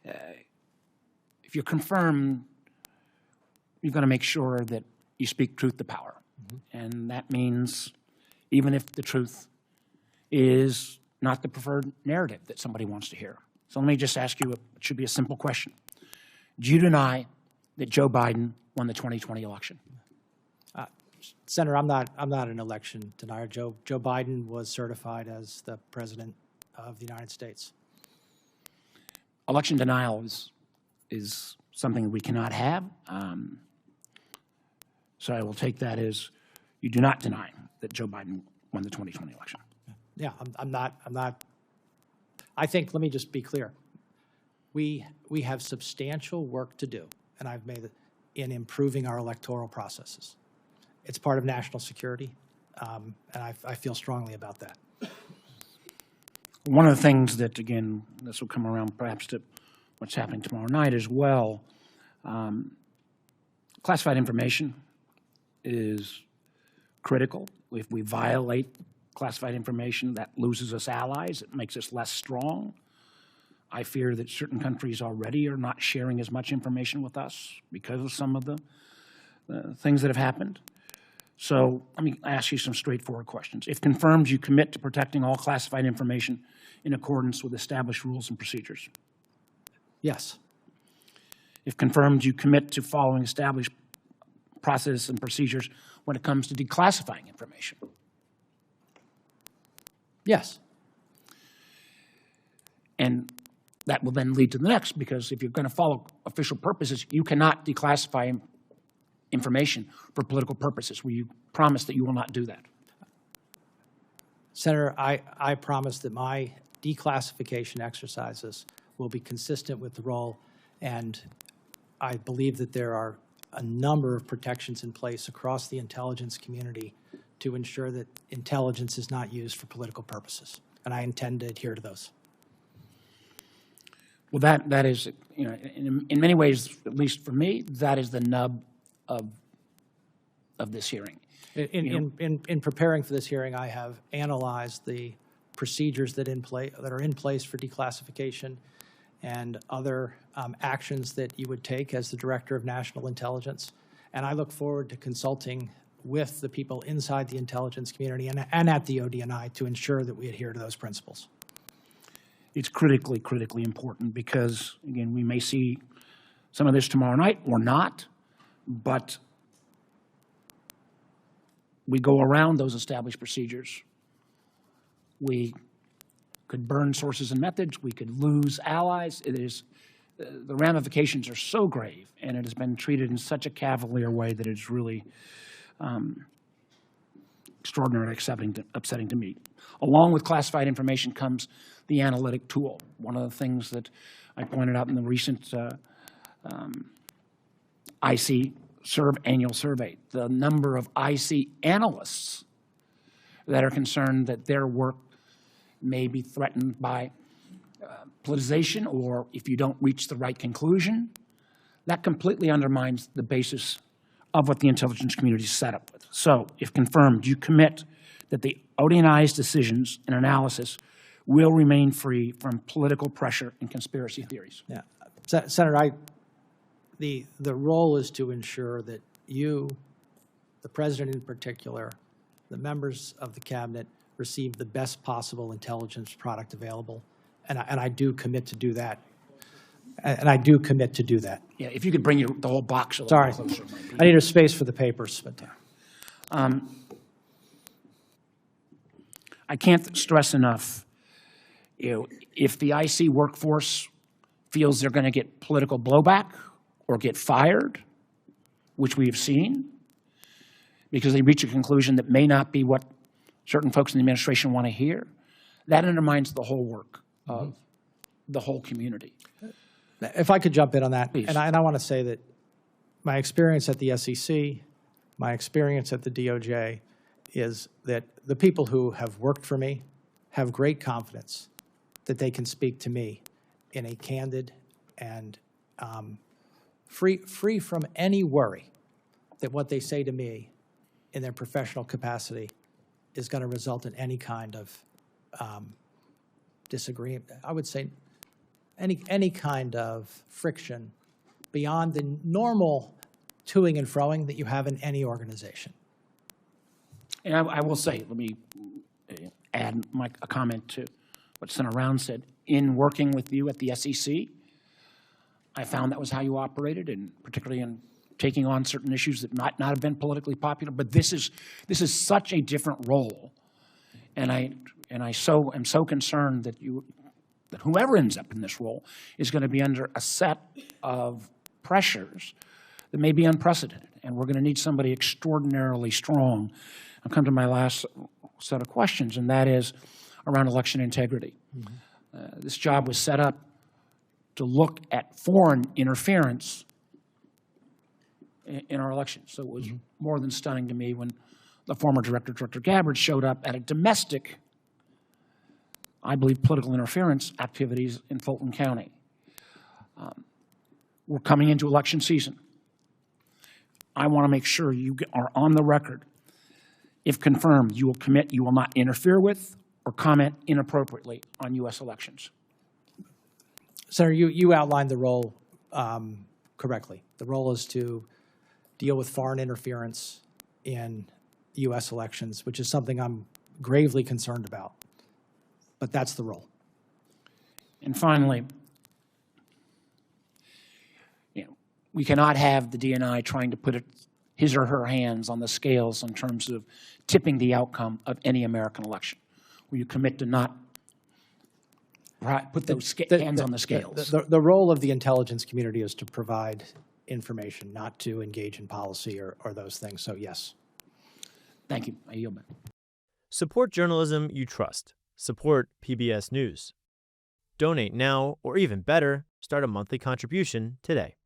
if you're confirmed, you've got to make sure that you speak truth to power. And that means even if the truth is not the preferred narrative that somebody wants to hear. So let me just ask you, it should be a simple question. Do you deny that Joe Biden won the 2020 election? Senator, I'm not an election denier. Joe Biden was certified as the President of the United States. Election denial is something we cannot have. So I will take that as you do not deny that Joe Biden won the 2020 election. Yeah, I'm not. I think, let me just be clear. We have substantial work to do, and I've made it in improving our electoral processes. It's part of national security, and I feel strongly about that. One of the things that, again, this will come around perhaps to what's happening tomorrow night as well, classified information is critical. If we violate classified information, that loses us allies. It makes us less strong. I fear that certain countries already are not sharing as much information with us because of some of the things that have happened. So let me ask you some straightforward questions. If confirmed, you commit to protecting all classified information in accordance with established rules and procedures? Yes. If confirmed, you commit to following established process and procedures when it comes to declassifying information? Yes. And that will then lead to the next, because if you're going to follow official purposes, you cannot declassify information for political purposes. Will you promise that you will not do that? Senator, I promise that my declassification exercises will be consistent with the role, and I believe that there are a number of protections in place across the intelligence community to ensure that intelligence is not used for political purposes, and I intend to adhere to those. Well, that is, you know, in many ways, at least for me, that is the nub of this hearing. In preparing for this hearing, I have analyzed the procedures that are in place for declassification and other actions that you would take as the Director of National Intelligence. And I look forward to consulting with the people inside the intelligence community and at the ODNI to ensure that we adhere to those principles. It's critically important because, again, we may see some of this tomorrow night or not, but we go around those established procedures. We could burn sources and methods. We could lose allies. The ramifications are so grave, and it has been treated in such a cavalier way that it's really extraordinarily upsetting to me. Along with classified information comes the analytic tool. One of the things that I pointed out in the recent IC annual survey, the number of IC analysts that are concerned that their work may be threatened by politicization, or if you don't reach the right conclusion, that completely undermines the basis of what the intelligence community is set up with. So, if confirmed, you commit that the ODNI's decisions and analysis will remain free from political pressure and conspiracy theories. Yeah, Senator, the role is to ensure that you, the President in particular, the members of the Cabinet, receive the best possible intelligence product available, and I do commit to do that. And I do commit to do that. Yeah, if you could bring the whole box a little Sorry, closer. I need a space for the papers. But I can't stress enough, if the IC workforce feels they're going to get political blowback or get fired, which we have seen, because they reach a conclusion that may not be what certain folks in the administration want to hear, that undermines the whole work of the whole community. If I could jump in on that, Please. and I want to say that my experience at the SEC, my experience at the DOJ, is that the people who have worked for me have great confidence that they can speak to me in a candid and free from any worry that what they say to me in their professional capacity is going to result in any kind of disagreement. I would say any kind of friction beyond the normal toing and froing that you have in any organization. And I will say, let me add a comment to what Senator Round said. In working with you at the SEC, I found that was how you operated, and particularly in taking on certain issues that might not have been politically popular. But this is such a different role, and I am so concerned that whoever ends up in this role is going to be under a set of pressures that may be unprecedented, and we're going to need somebody extraordinarily strong. I'll come to my last set of questions, and that is around election integrity. This job was set up to look at foreign interference in our elections. So it was more than stunning to me when the former director, Director Gabbard, showed up at a domestic, I believe, political interference activities in Fulton County. We're coming into election season. I want to make sure you are on the record. If confirmed, you will commit you will not interfere with or comment inappropriately on U.S. elections. Senator, you outlined the role correctly. The role is to deal with foreign interference in U.S. elections, which is something I'm gravely concerned about. But that's the role. And finally, we cannot have the DNI trying to put his or her hands on the scales in terms of tipping the outcome of any American election. Will you commit to not put those hands on the scales? The role of the intelligence community is to provide information, not to engage in policy or those things. So, yes. Thank you. I yield back. Support journalism you trust. Support PBS News. Donate now, or even better, start a monthly contribution today.